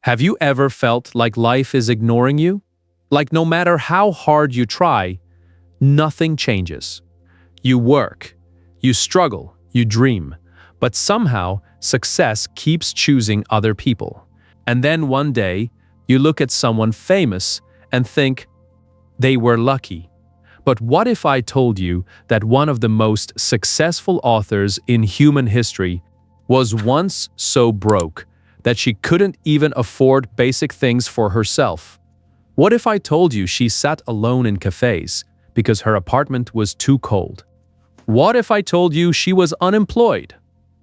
Have you ever felt like life is ignoring you? Like no matter how hard you try, nothing changes. You work, you struggle, you dream, but somehow success keeps choosing other people. And then one day, you look at someone famous and think, they were lucky. But what if I told you that one of the most successful authors in human history was once so broke that she couldn't even afford basic things for herself? What if I told you she sat alone in cafes because her apartment was too cold? What if I told you she was unemployed,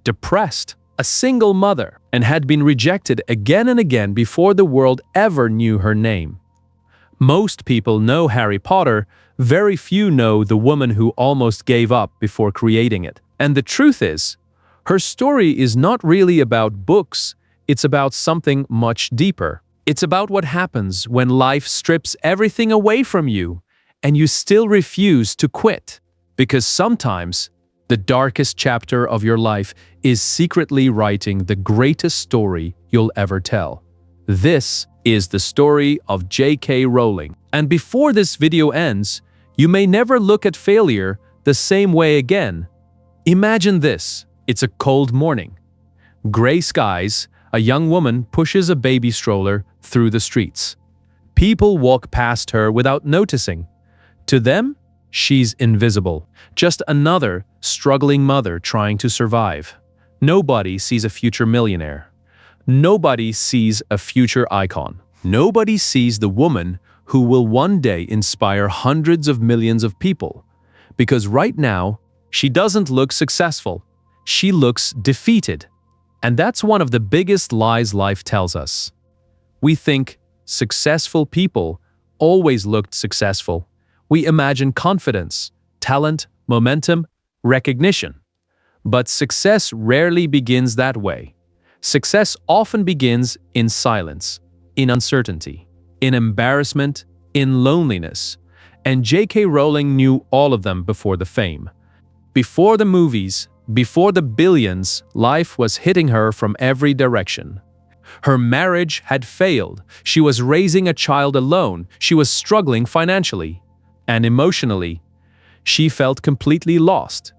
depressed, a single mother, and had been rejected again and again before the world ever knew her name? Most people know Harry Potter, very few know the woman who almost gave up before creating it. And the truth is, her story is not really about books, it's about something much deeper. It's about what happens when life strips everything away from you and you still refuse to quit. Because sometimes, the darkest chapter of your life is secretly writing the greatest story you'll ever tell. This is the story of J.K. Rowling. And before this video ends, you may never look at failure the same way again. Imagine this. It's a cold morning. Gray skies, a young woman pushes a baby stroller through the streets. People walk past her without noticing. To them, she's invisible. Just another struggling mother trying to survive. Nobody sees a future millionaire. Nobody sees a future icon. Nobody sees the woman who will one day inspire hundreds of millions of people. Because right now, she doesn't look successful. She looks defeated. And that's one of the biggest lies life tells us. We think successful people always looked successful. We imagine confidence, talent, momentum, recognition. But success rarely begins that way. Success often begins in silence, in uncertainty, in embarrassment, in loneliness. And J.K. Rowling knew all of them before the fame. Before the movies, before the billions, life was hitting her from every direction. Her marriage had failed. She was raising a child alone. She was struggling financially. And emotionally, she felt completely lost.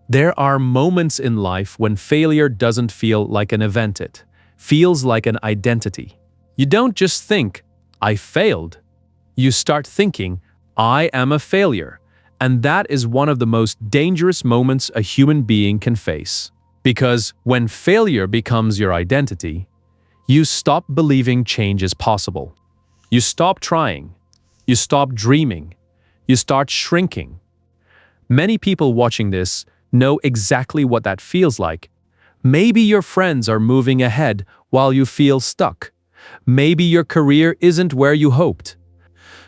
There are moments in life when failure doesn't feel like an event, it feels like an identity. You don't just think, I failed. You start thinking, I am a failure. And that is one of the most dangerous moments a human being can face. Because when failure becomes your identity, you stop believing change is possible. You stop trying. You stop dreaming. You start shrinking. Many people watching this know exactly what that feels like. Maybe your friends are moving ahead while you feel stuck. Maybe your career isn't where you hoped.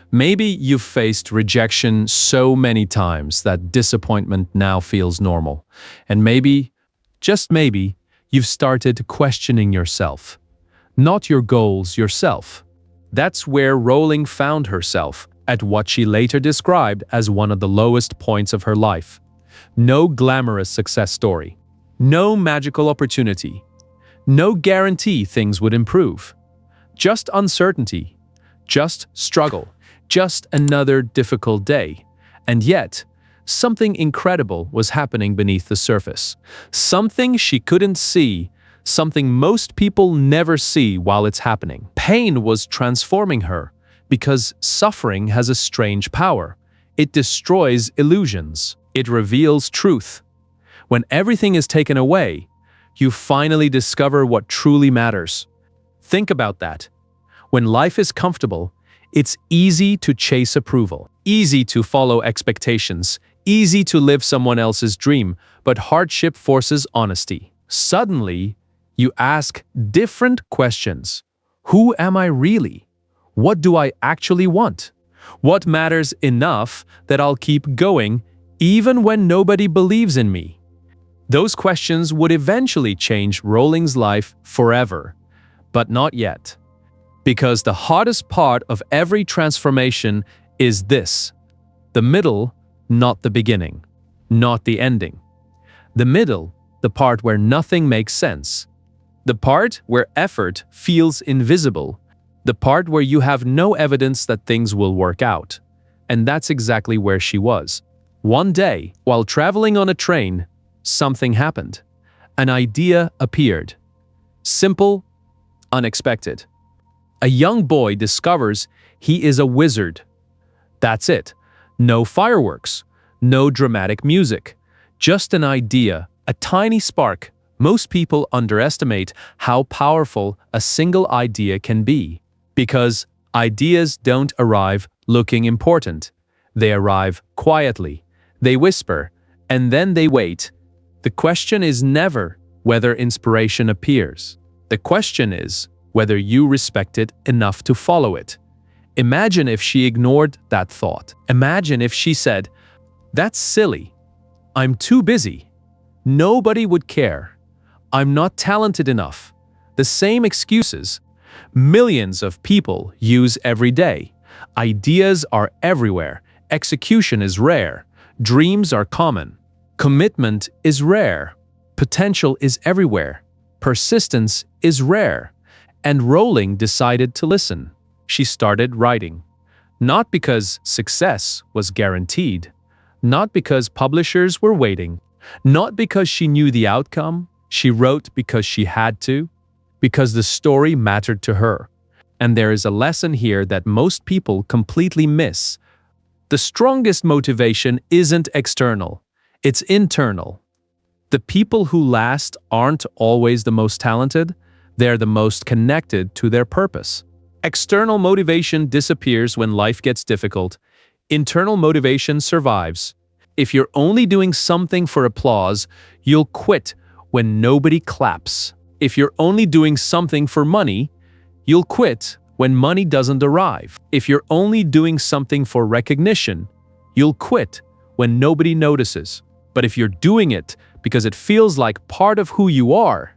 Maybe you've faced rejection so many times that disappointment now feels normal. And maybe, just maybe, you've started questioning yourself. Not your goals, yourself. That's where Rowling found herself, at what she later described as one of the lowest points of her life. No glamorous success story. No magical opportunity. No guarantee things would improve. Just uncertainty. Just struggle. Just another difficult day. And yet, something incredible was happening beneath the surface. Something she couldn't see, something most people never see while it's happening. Pain was transforming her, because suffering has a strange power. It destroys illusions. It reveals truth. When everything is taken away, you finally discover what truly matters. Think about that. When life is comfortable, it's easy to chase approval, easy to follow expectations, easy to live someone else's dream, but hardship forces honesty. Suddenly, you ask different questions. Who am I really? What do I actually want? What matters enough that I'll keep going even when nobody believes in me? Those questions would eventually change Rowling's life forever, but not yet. Because the hardest part of every transformation is this: the middle, not the beginning, not the ending. The middle, the part where nothing makes sense. The part where effort feels invisible. The part where you have no evidence that things will work out. And that's exactly where she was. One day, while traveling on a train, something happened. An idea appeared. Simple, unexpected. A young boy discovers he is a wizard. That's it. No fireworks, no dramatic music. Just an idea, a tiny spark. Most people underestimate how powerful a single idea can be. Because ideas don't arrive looking important. They arrive quietly. They whisper, and then they wait. The question is never whether inspiration appears. The question is whether you respect it enough to follow it. Imagine if she ignored that thought. Imagine if she said, "That's silly. I'm too busy. Nobody would care. I'm not talented enough." The same excuses millions of people use every day. Ideas are everywhere. Execution is rare. Dreams are common. Commitment is rare. Potential is everywhere. Persistence is rare. And Rowling decided to listen. She started writing. Not because success was guaranteed. Not because publishers were waiting. Not because she knew the outcome. She wrote because she had to. Because the story mattered to her. And there is a lesson here that most people completely miss. The strongest motivation isn't external. It's internal. The people who last aren't always the most talented. They're the most connected to their purpose. External motivation disappears when life gets difficult. Internal motivation survives. If you're only doing something for applause, you'll quit when nobody claps. If you're only doing something for money, you'll quit when money doesn't arrive. If you're only doing something for recognition, you'll quit when nobody notices. But if you're doing it because it feels like part of who you are,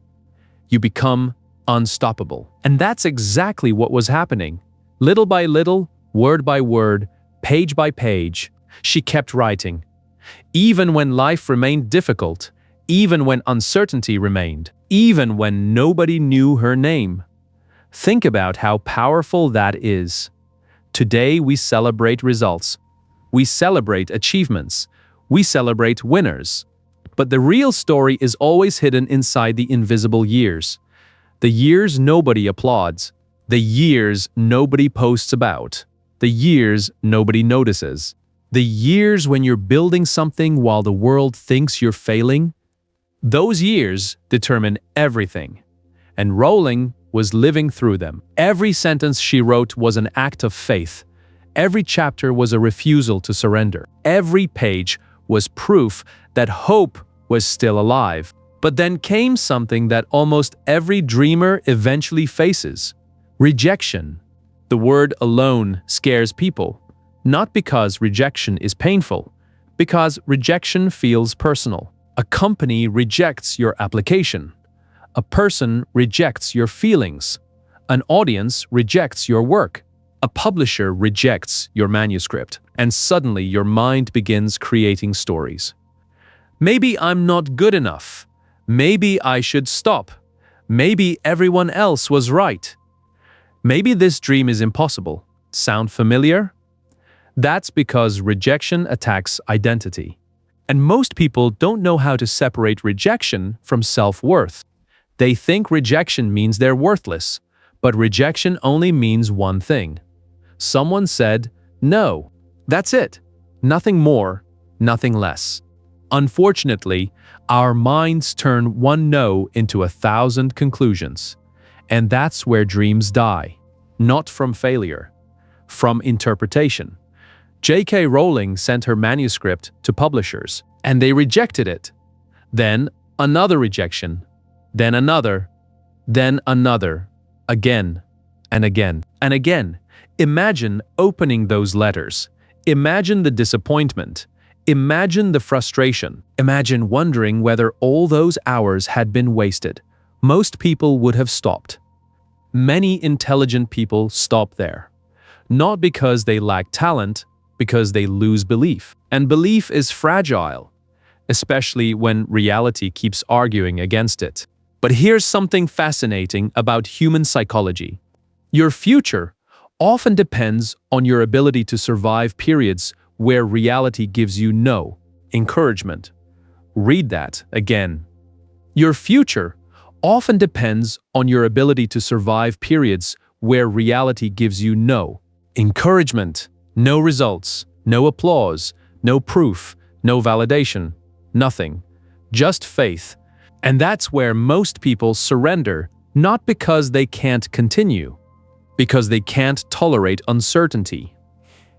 you become unstoppable. And that's exactly what was happening. Little by little, word by word, page by page, she kept writing. Even when life remained difficult, even when uncertainty remained, even when nobody knew her name. Think about how powerful that is. Today we celebrate results. We celebrate achievements. We celebrate winners. But the real story is always hidden inside the invisible years. The years nobody applauds. The years nobody posts about. The years nobody notices. The years when you're building something while the world thinks you're failing. Those years determine everything. And Rowling was living through them. Every sentence she wrote was an act of faith. Every chapter was a refusal to surrender. Every page was proof that hope was still alive. But then came something that almost every dreamer eventually faces: rejection. The word alone scares people, not because rejection is painful, because rejection feels personal. A company rejects your application. A person rejects your feelings. An audience rejects your work. A publisher rejects your manuscript. And suddenly your mind begins creating stories. Maybe I'm not good enough. Maybe I should stop. Maybe everyone else was right. Maybe this dream is impossible. Sound familiar? That's because rejection attacks identity. And most people don't know how to separate rejection from self-worth. They think rejection means they're worthless, but rejection only means one thing. Someone said no. That's it. Nothing more, nothing less. Unfortunately, our minds turn one no into 1,000 conclusions. And that's where dreams die. Not from failure, from interpretation. J.K. Rowling sent her manuscript to publishers, and they rejected it. Then another rejection, then another, again and again and again. Imagine opening those letters. Imagine the disappointment. Imagine the frustration. Imagine wondering whether all those hours had been wasted. Most people would have stopped. Many intelligent people stop there. Not because they lack talent, because they lose belief. And belief is fragile, especially when reality keeps arguing against it. But here's something fascinating about human psychology. Your future often depends on your ability to survive periods where reality gives you no encouragement. Read that again. Your future often depends on your ability to survive periods where reality gives you no encouragement, no results, no applause, no proof, no validation, nothing. Just faith. And that's where most people surrender, not because they can't continue, because they can't tolerate uncertainty.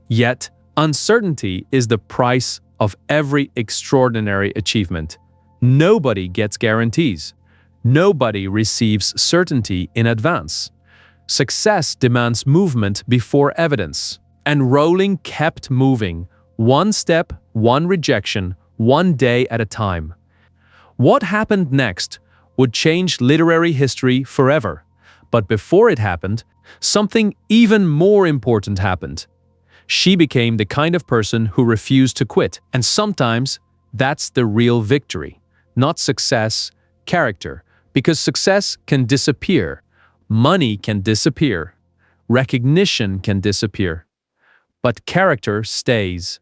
Yet, uncertainty is the price of every extraordinary achievement. Nobody gets guarantees. Nobody receives certainty in advance. Success demands movement before evidence. And Rowling kept moving, one step, one rejection, one day at a time. What happened next would change literary history forever. But before it happened, something even more important happened. She became the kind of person who refused to quit. And sometimes, that's the real victory. Not success, character. Because success can disappear. Money can disappear. Recognition can disappear. But character stays.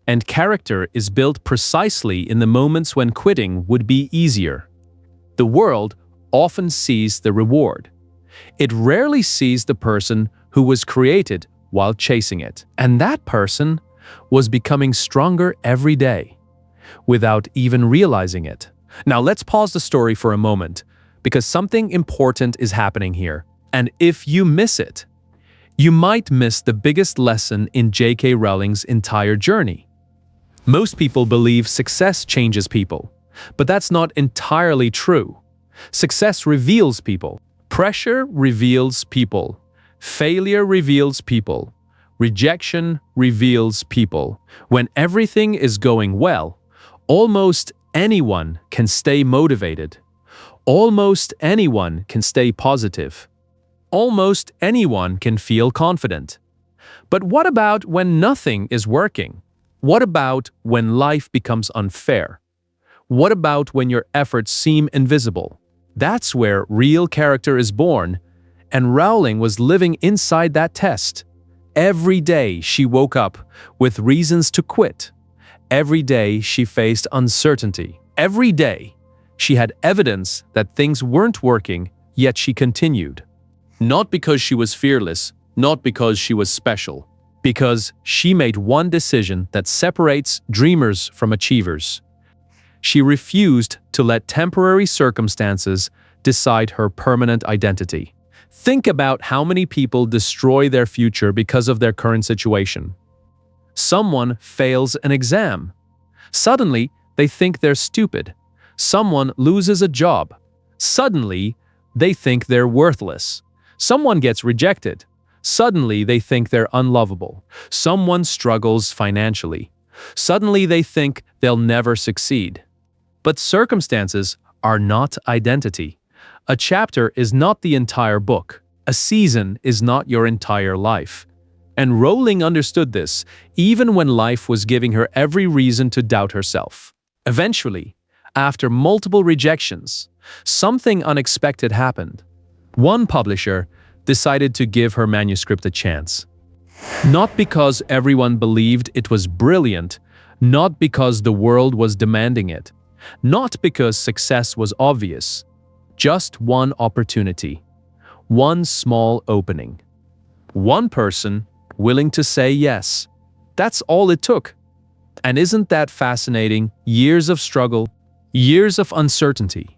And character is built precisely in the moments when quitting would be easier. The world often sees the reward. It rarely sees the person who was created while chasing it. And that person was becoming stronger every day, without even realizing it. Now let's pause the story for a moment, because something important is happening here. And if you miss it, you might miss the biggest lesson in J.K. Rowling's entire journey. Most people believe success changes people, but that's not entirely true. Success reveals people. Pressure reveals people. Failure reveals people. Rejection reveals people. When everything is going well, almost anyone can stay motivated. Almost anyone can stay positive. Almost anyone can feel confident. But what about when nothing is working? What about when life becomes unfair? What about when your efforts seem invisible? That's where real character is born, and Rowling was living inside that test. Every day she woke up with reasons to quit. Every day she faced uncertainty. Every day she had evidence that things weren't working, yet she continued. Not because she was fearless, not because she was special, because she made one decision that separates dreamers from achievers. She refused to let temporary circumstances decide her permanent identity. Think about how many people destroy their future because of their current situation. Someone fails an exam. Suddenly, they think they're stupid. Someone loses a job. Suddenly, they think they're worthless. Someone gets rejected. Suddenly, they think they're unlovable. Someone struggles financially. Suddenly, they think they'll never succeed. But circumstances are not identity. A chapter is not the entire book. A season is not your entire life. And Rowling understood this, even when life was giving her every reason to doubt herself. Eventually, after multiple rejections, something unexpected happened. One publisher decided to give her manuscript a chance. Not because everyone believed it was brilliant, not because the world was demanding it, not because success was obvious, just one opportunity, one small opening. One person willing to say yes. That's all it took. And isn't that fascinating? Years of struggle, years of uncertainty,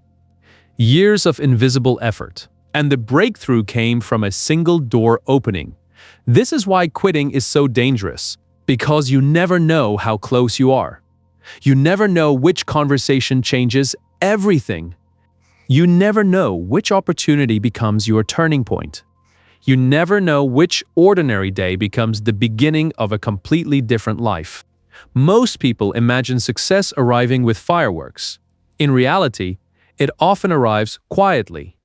years of invisible effort. And the breakthrough came from a single door opening. This is why quitting is so dangerous, because you never know how close you are. You never know which conversation changes everything. You never know which opportunity becomes your turning point. You never know which ordinary day becomes the beginning of a completely different life. Most people imagine success arriving with fireworks. In reality, it often arrives quietly.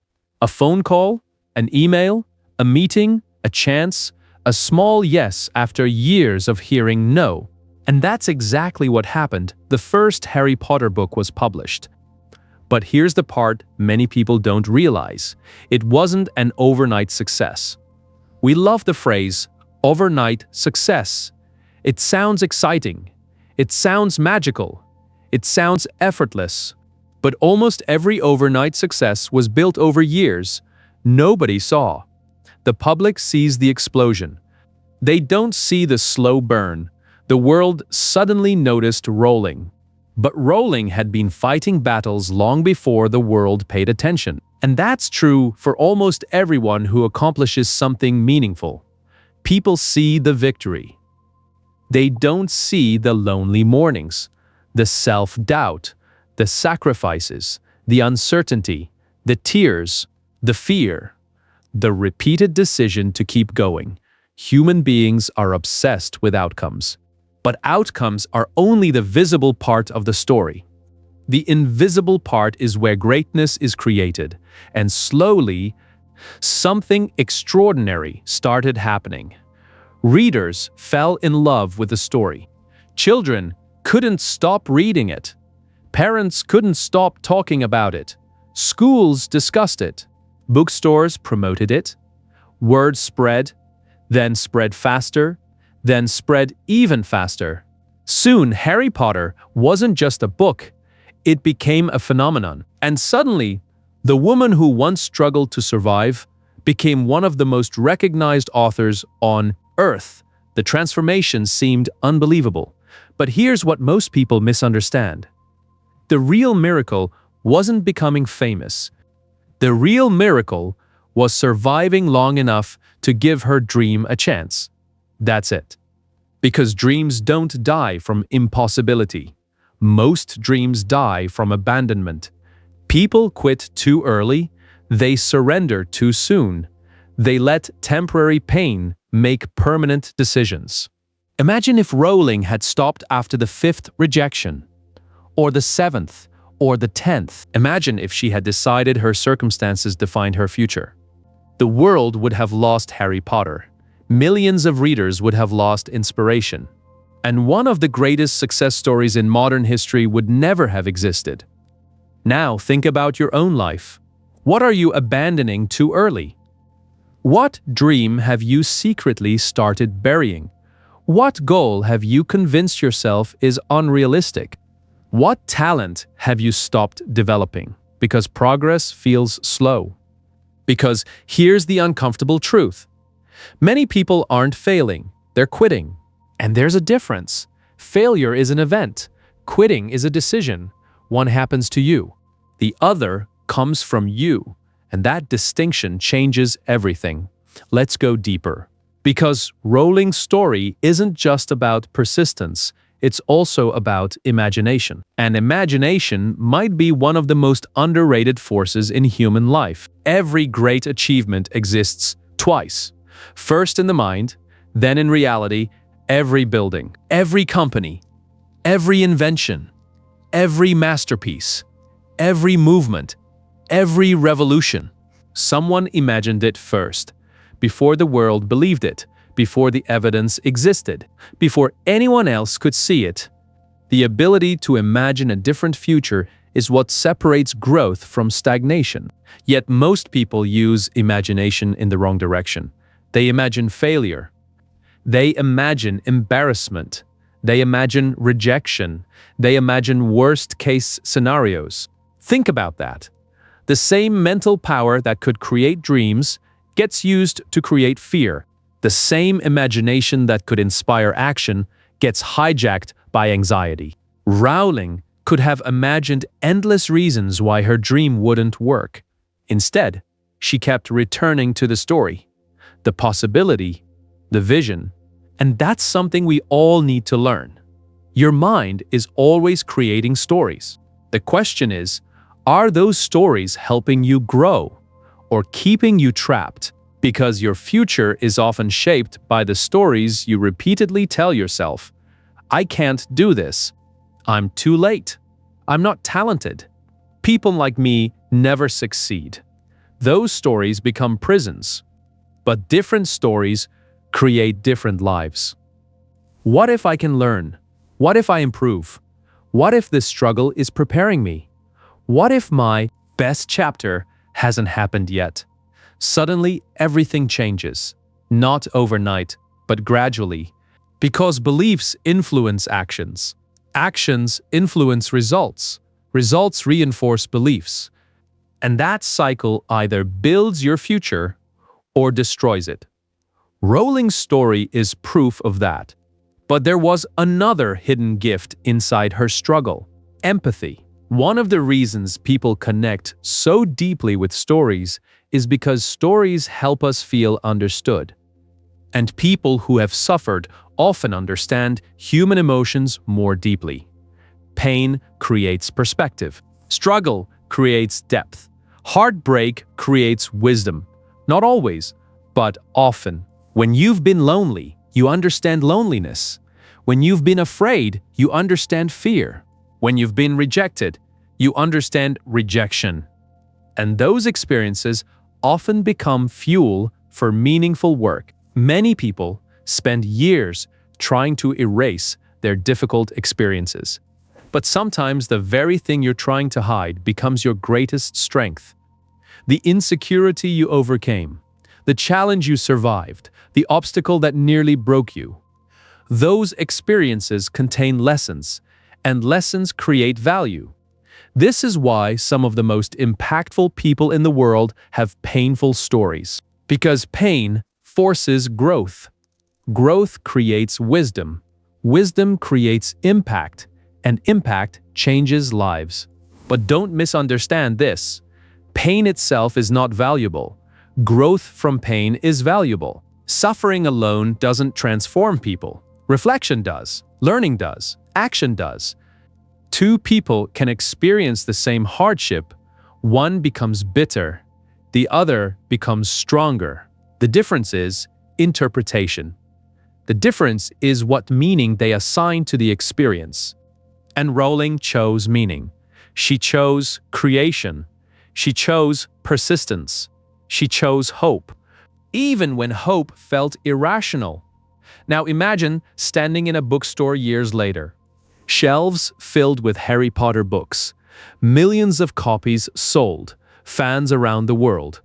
A phone call, an email, a meeting, a chance, a small yes after years of hearing no. And that's exactly what happened. The first Harry Potter book was published. But here's the part many people don't realize. It wasn't an overnight success. We love the phrase, overnight success. It sounds exciting. It sounds magical. It sounds effortless. But almost every overnight success was built over years. Nobody saw. The public sees the explosion. They don't see the slow burn. The world suddenly noticed Rowling. But Rowling had been fighting battles long before the world paid attention. And that's true for almost everyone who accomplishes something meaningful. People see the victory. They don't see the lonely mornings, the self-doubt, the sacrifices, the uncertainty, the tears, the fear, the repeated decision to keep going. Human beings are obsessed with outcomes. But outcomes are only the visible part of the story. The invisible part is where greatness is created, and slowly, something extraordinary started happening. Readers fell in love with the story. Children couldn't stop reading it. Parents couldn't stop talking about it. Schools discussed it. Bookstores promoted it. Word spread, then spread faster, then spread even faster. Soon, Harry Potter wasn't just a book, it became a phenomenon. And suddenly, the woman who once struggled to survive became one of the most recognized authors on Earth. The transformation seemed unbelievable. But here's what most people misunderstand. The real miracle wasn't becoming famous. The real miracle was surviving long enough to give her dream a chance. That's it. Because dreams don't die from impossibility. Most dreams die from abandonment. People quit too early. They surrender too soon. They let temporary pain make permanent decisions. Imagine if Rowling had stopped after the 5th rejection, or the 7th, or the 10th. Imagine if she had decided her circumstances defined her future. The world would have lost Harry Potter. Millions of readers would have lost inspiration. And one of the greatest success stories in modern history would never have existed. Now think about your own life. What are you abandoning too early? What dream have you secretly started burying? What goal have you convinced yourself is unrealistic? What talent have you stopped developing because progress feels slow? Because here's the uncomfortable truth. Many people aren't failing, they're quitting. And there's a difference. Failure is an event. Quitting is a decision. One happens to you. The other comes from you. And that distinction changes everything. Let's go deeper. Because Rowling's story isn't just about persistence, it's also about imagination. And imagination might be one of the most underrated forces in human life. Every great achievement exists twice. First in the mind, then in reality. Every building, every company, every invention, every masterpiece, every movement, every revolution. Someone imagined it first, before the world believed it, before the evidence existed, before anyone else could see it. The ability to imagine a different future is what separates growth from stagnation. Yet most people use imagination in the wrong direction. They imagine failure. They imagine embarrassment. They imagine rejection. They imagine worst-case scenarios. Think about that. The same mental power that could create dreams gets used to create fear. The same imagination that could inspire action gets hijacked by anxiety. Rowling could have imagined endless reasons why her dream wouldn't work. Instead, she kept returning to the story, the possibility, the vision. And that's something we all need to learn. Your mind is always creating stories. The question is, are those stories helping you grow or keeping you trapped? Because your future is often shaped by the stories you repeatedly tell yourself. I can't do this. I'm too late. I'm not talented. People like me never succeed. Those stories become prisons. But different stories create different lives. What if I can learn? What if I improve? What if this struggle is preparing me? What if my best chapter hasn't happened yet? Suddenly, everything changes. Not overnight, but gradually. Because beliefs influence actions. Actions influence results. Results reinforce beliefs. And that cycle either builds your future or destroys it. Rowling's story is proof of that. But there was another hidden gift inside her struggle: empathy. One of the reasons people connect so deeply with stories is because stories help us feel understood. And people who have suffered often understand human emotions more deeply. Pain creates perspective. Struggle creates depth. Heartbreak creates wisdom. Not always, but often. When you've been lonely, you understand loneliness. When you've been afraid, you understand fear. When you've been rejected, you understand rejection. And those experiences often become fuel for meaningful work. Many people spend years trying to erase their difficult experiences. But sometimes the very thing you're trying to hide becomes your greatest strength. The insecurity you overcame, the challenge you survived, the obstacle that nearly broke you. Those experiences contain lessons, and lessons create value. This is why some of the most impactful people in the world have painful stories. Because pain forces growth. Growth creates wisdom. Wisdom creates impact, and impact changes lives. But don't misunderstand this. Pain itself is not valuable. Growth from pain is valuable. Suffering alone doesn't transform people. Reflection does. Learning does. Action does. Two people can experience the same hardship. One becomes bitter. The other becomes stronger. The difference is interpretation. The difference is what meaning they assign to the experience. And Rowling chose meaning. She chose creation. She chose persistence. She chose hope, even when hope felt irrational. Now imagine standing in a bookstore years later. Shelves filled with Harry Potter books, millions of copies sold, fans around the world,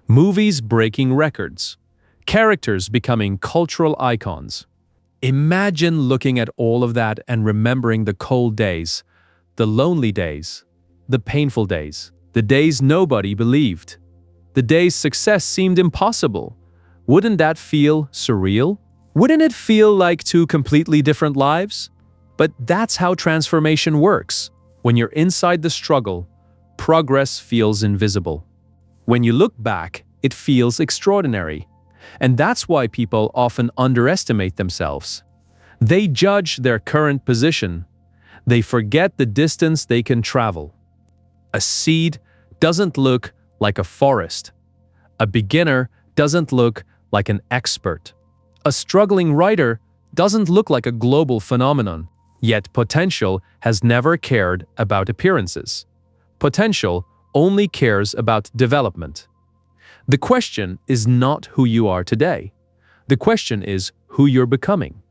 movies breaking records, characters becoming cultural icons. Imagine looking at all of that and remembering the cold days, the lonely days, the painful days, the days nobody believed, the days success seemed impossible. Wouldn't that feel surreal? Wouldn't it feel like two completely different lives? But that's how transformation works. When you're inside the struggle, progress feels invisible. When you look back, it feels extraordinary. And that's why people often underestimate themselves. They judge their current position. They forget the distance they can travel. A seed doesn't look like a forest. A beginner doesn't look like an expert. A struggling writer doesn't look like a global phenomenon. Yet potential has never cared about appearances. Potential only cares about development. The question is not who you are today. The question is who you're becoming.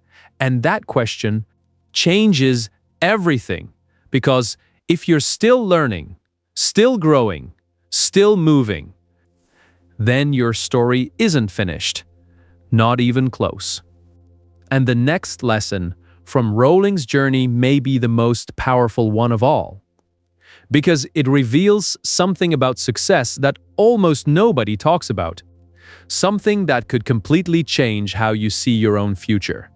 And that question changes everything. Because if you're still learning, still growing, still moving, then your story isn't finished. Not even close. And the next lesson from Rowling's journey may be the most powerful one of all. Because it reveals something about success that almost nobody talks about. Something that could completely change how you see your own future.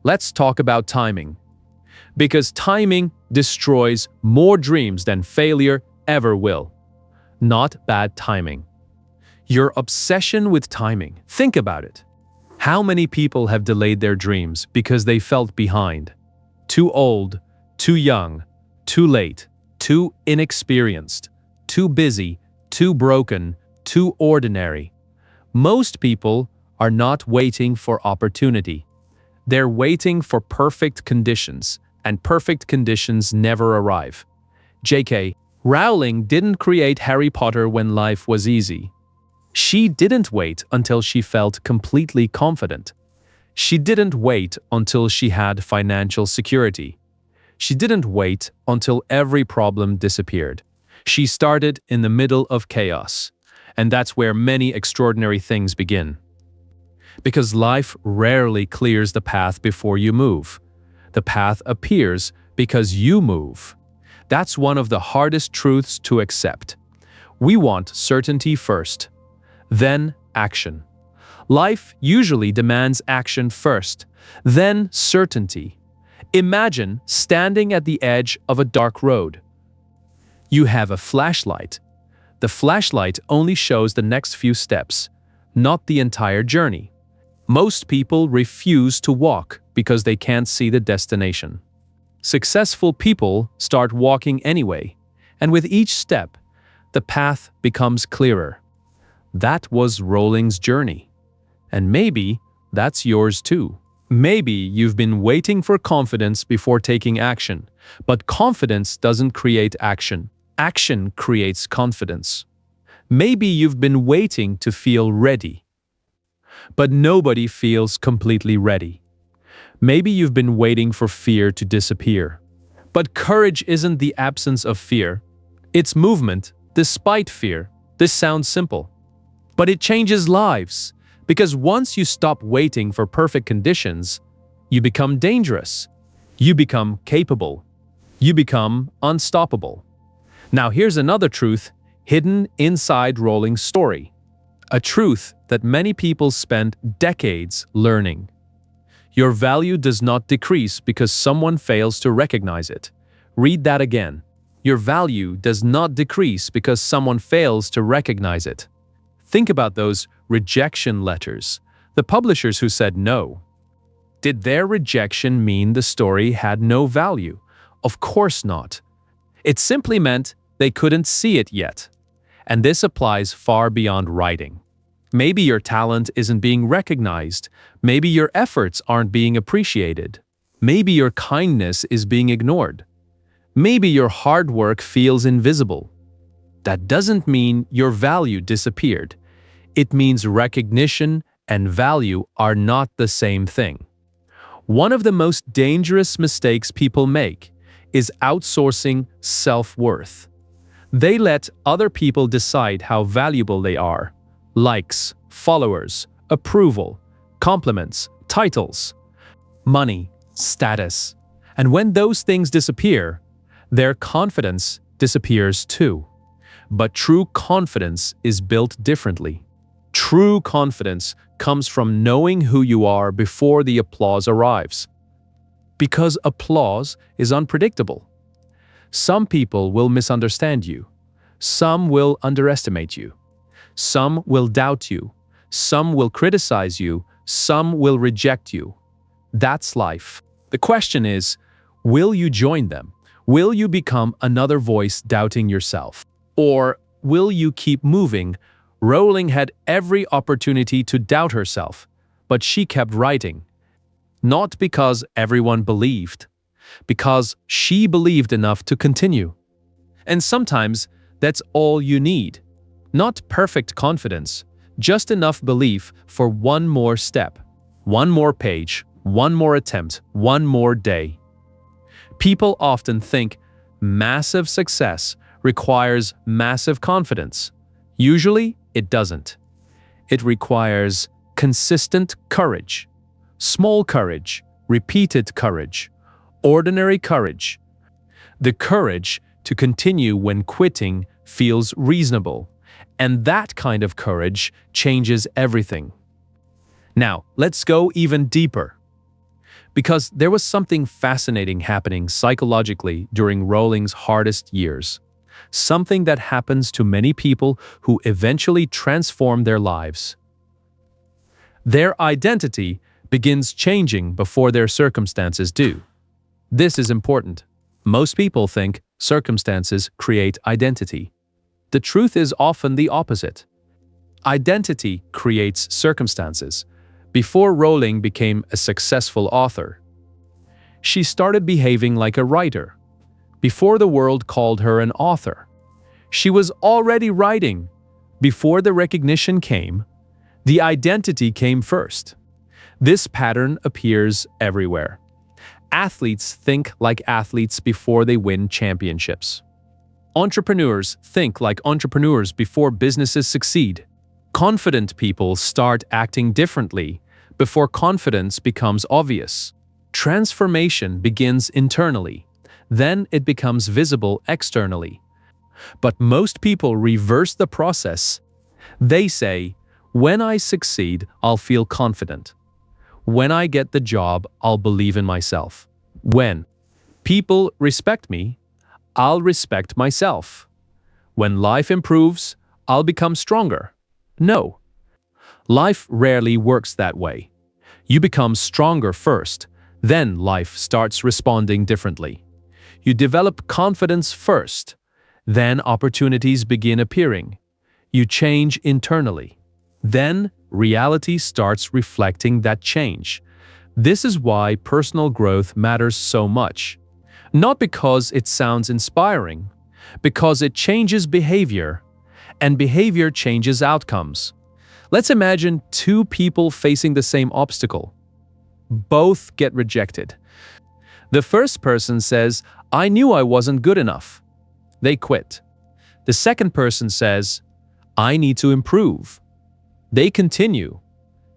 Let's talk about timing. Because timing destroys more dreams than failure ever will. Not bad timing. Your obsession with timing. Think about it. How many people have delayed their dreams because they felt behind? Too old, too young, too late, too inexperienced, too busy, too broken, too ordinary. Most people are not waiting for opportunity. They're waiting for perfect conditions, and perfect conditions never arrive. J.K. Rowling didn't create Harry Potter when life was easy. She didn't wait until she felt completely confident. She didn't wait until she had financial security. She didn't wait until every problem disappeared. She started in the middle of chaos, and that's where many extraordinary things begin. Because life rarely clears the path before you move. The path appears because you move. That's one of the hardest truths to accept. We want certainty first, then action. Life usually demands action first, then certainty. Imagine standing at the edge of a dark road. You have a flashlight. The flashlight only shows the next few steps, not the entire journey. Most people refuse to walk because they can't see the destination. Successful people start walking anyway, and with each step, the path becomes clearer. That was Rowling's journey. And maybe that's yours too. Maybe you've been waiting for confidence before taking action, but confidence doesn't create action. Action creates confidence. Maybe you've been waiting to feel ready, but nobody feels completely ready. Maybe you've been waiting for fear to disappear. But courage isn't the absence of fear. It's movement despite fear. This sounds simple, but it changes lives. Because once you stop waiting for perfect conditions, you become dangerous. You become capable. You become unstoppable. Now here's another truth hidden inside Rowling's story. A truth that many people spend decades learning. Your value does not decrease because someone fails to recognize it. Read that again. Your value does not decrease because someone fails to recognize it. Think about those rejection letters, the publishers who said no. Did their rejection mean the story had no value? Of course not. It simply meant they couldn't see it yet. And this applies far beyond writing. Maybe your talent isn't being recognized. Maybe your efforts aren't being appreciated. Maybe your kindness is being ignored. Maybe your hard work feels invisible. That doesn't mean your value disappeared. It means recognition and value are not the same thing. One of the most dangerous mistakes people make is outsourcing self-worth. They let other people decide how valuable they are. Likes, followers, approval, compliments, titles, money, status. And when those things disappear, their confidence disappears too. But true confidence is built differently. True confidence comes from knowing who you are before the applause arrives. Because applause is unpredictable. Some people will misunderstand you. Some will underestimate you. Some will doubt you. Some will criticize you. Some will reject you. That's life. The question is, will you join them? Will you become another voice doubting yourself? Or will you keep moving? Rowling had every opportunity to doubt herself, but she kept writing. Not because everyone believed, because she believed enough to continue. And sometimes that's all you need. Not perfect confidence, just enough belief for one more step, one more page, one more attempt, one more day. People often think massive success requires massive confidence. Usually, it doesn't. It requires consistent courage, small courage, repeated courage, ordinary courage. The courage to continue when quitting feels reasonable, and that kind of courage changes everything. Now, let's go even deeper. Because there was something fascinating happening psychologically during Rowling's hardest years. Something that happens to many people who eventually transform their lives. Their identity begins changing before their circumstances do. This is important. Most people think circumstances create identity. The truth is often the opposite. Identity creates circumstances. Before Rowling became a successful author, she started behaving like a writer. Before the world called her an author, she was already writing. Before the recognition came, the identity came first. This pattern appears everywhere. Athletes think like athletes before they win championships. Entrepreneurs think like entrepreneurs before businesses succeed. Confident people start acting differently before confidence becomes obvious. Transformation begins internally, then it becomes visible externally. But most people reverse the process. They say, when I succeed, I'll feel confident. When I get the job, I'll believe in myself. When people respect me, I'll respect myself. When life improves, I'll become stronger. No, life rarely works that way. You become stronger first, then life starts responding differently. You develop confidence first, then opportunities begin appearing. You change internally. Then reality starts reflecting that change. This is why personal growth matters so much. Not because it sounds inspiring, because it changes behavior, and behavior changes outcomes. Let's imagine two people facing the same obstacle. Both get rejected. The first person says, "I knew I wasn't good enough." They quit. The second person says, "I need to improve." They continue.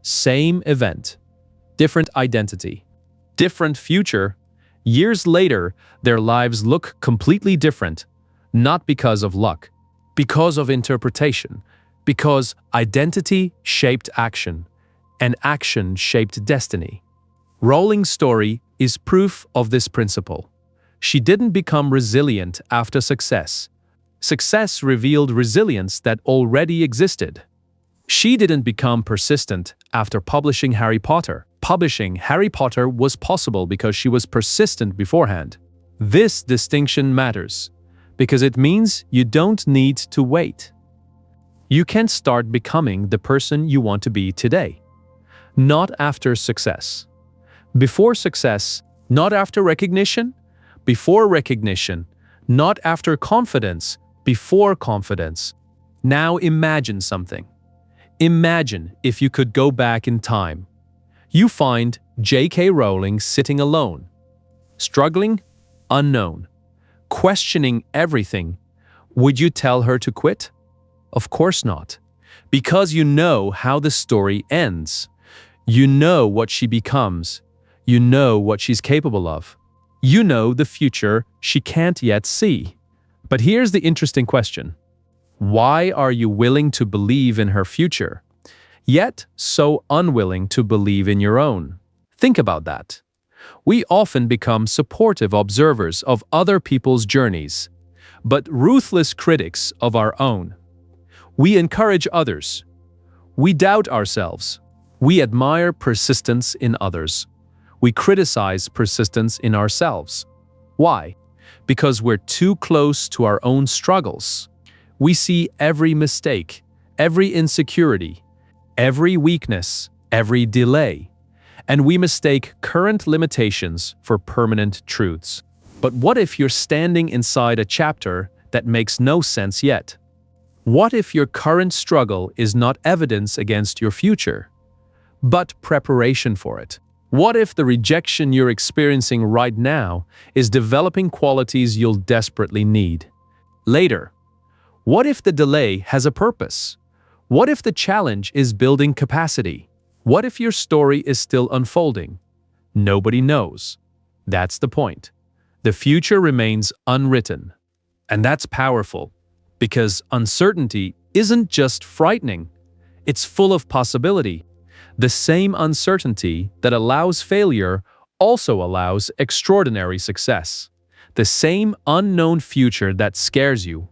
Same event, different identity, different future. Years later, their lives look completely different, not because of luck, because of interpretation, because identity shaped action, and action shaped destiny. Rowling's story is proof of this principle. She didn't become resilient after success. Success revealed resilience that already existed. She didn't become persistent after publishing Harry Potter. Publishing Harry Potter was possible because she was persistent beforehand. This distinction matters because it means you don't need to wait. You can start becoming the person you want to be today. Not after success. Before success, not after recognition. Before recognition, not after confidence. Before confidence. Now imagine something. Imagine if you could go back in time. You find J.K. Rowling sitting alone, struggling, unknown, questioning everything. Would you tell her to quit? Of course not. Because you know how the story ends. You know what she becomes. You know what she's capable of. You know the future she can't yet see. But here's the interesting question. Why are you willing to believe in her future, yet so unwilling to believe in your own? Think about that. We often become supportive observers of other people's journeys, but ruthless critics of our own. We encourage others. We doubt ourselves. We admire persistence in others. We criticize persistence in ourselves. Why? Because we're too close to our own struggles. We see every mistake, every insecurity, every weakness, every delay, and we mistake current limitations for permanent truths. But what if you're standing inside a chapter that makes no sense yet? What if your current struggle is not evidence against your future, but preparation for it? What if the rejection you're experiencing right now is developing qualities you'll desperately need later? What if the delay has a purpose? What if the challenge is building capacity? What if your story is still unfolding? Nobody knows. That's the point. The future remains unwritten. And that's powerful, because uncertainty isn't just frightening, it's full of possibility. The same uncertainty that allows failure also allows extraordinary success. The same unknown future that scares you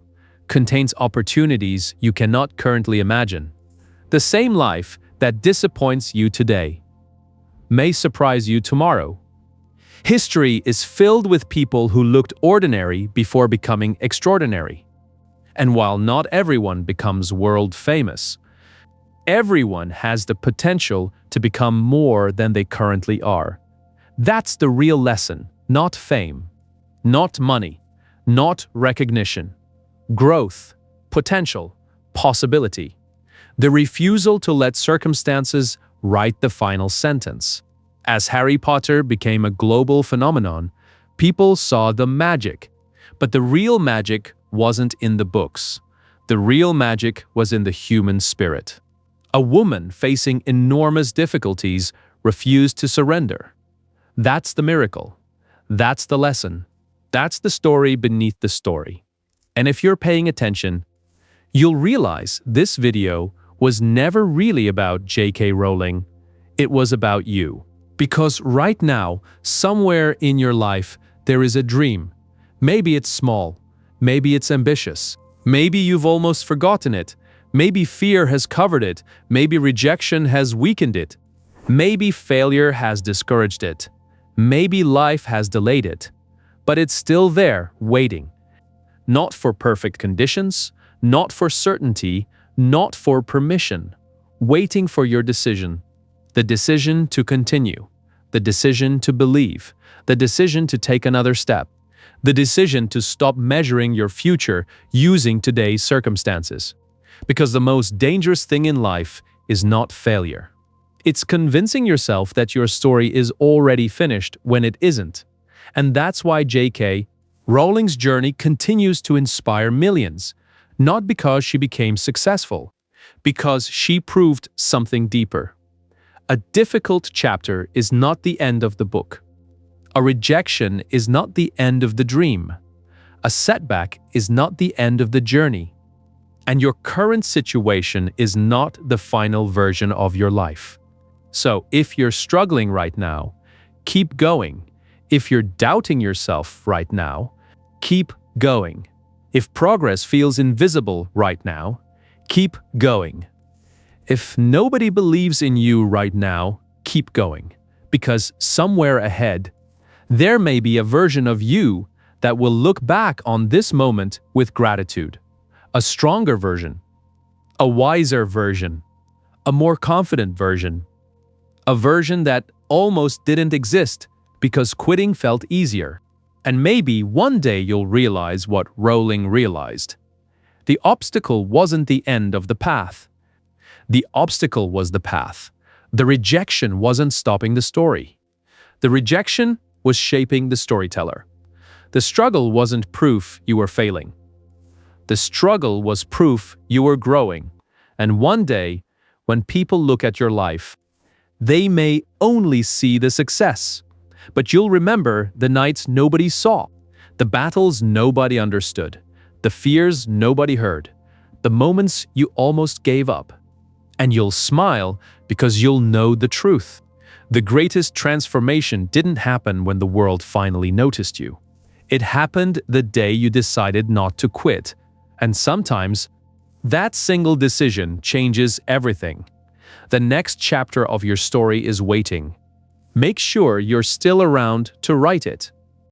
contains opportunities you cannot currently imagine. The same life that disappoints you today may surprise you tomorrow. History is filled with people who looked ordinary before becoming extraordinary. And while not everyone becomes world famous, everyone has the potential to become more than they currently are. That's the real lesson, not fame, not money, not recognition. Growth, potential, possibility. The refusal to let circumstances write the final sentence. As Harry Potter became a global phenomenon, people saw the magic. But the real magic wasn't in the books. The real magic was in the human spirit. A woman facing enormous difficulties refused to surrender. That's the miracle. That's the lesson. That's the story beneath the story. And if you're paying attention, you'll realize this video was never really about J.K. Rowling. It was about you. Because right now, somewhere in your life, there is a dream. Maybe it's small. Maybe it's ambitious. Maybe you've almost forgotten it. Maybe fear has covered it. Maybe rejection has weakened it. Maybe failure has discouraged it. Maybe life has delayed it. But it's still there, waiting. Not for perfect conditions, not for certainty, not for permission. Waiting for your decision. The decision to continue. The decision to believe. The decision to take another step. The decision to stop measuring your future using today's circumstances. Because the most dangerous thing in life is not failure. It's convincing yourself that your story is already finished when it isn't. And that's why J.K. Rowling's journey continues to inspire millions. Not because she became successful, because she proved something deeper. A difficult chapter is not the end of the book. A rejection is not the end of the dream. A setback is not the end of the journey. And your current situation is not the final version of your life. So if you're struggling right now, keep going. If you're doubting yourself right now, keep going. If progress feels invisible right now, keep going. If nobody believes in you right now, keep going. Because somewhere ahead, there may be a version of you that will look back on this moment with gratitude. A stronger version, a wiser version, a more confident version. A version that almost didn't exist because quitting felt easier. And maybe one day you'll realize what Rowling realized. The obstacle wasn't the end of the path. The obstacle was the path. The rejection wasn't stopping the story. The rejection was shaping the storyteller. The struggle wasn't proof you were failing. The struggle was proof you were growing. And one day, when people look at your life, they may only see the success. But you'll remember the nights nobody saw, the battles nobody understood, the fears nobody heard, the moments you almost gave up. And you'll smile because you'll know the truth. The greatest transformation didn't happen when the world finally noticed you. It happened the day you decided not to quit. And sometimes, that single decision changes everything. The next chapter of your story is waiting. Make sure you're still around to write it.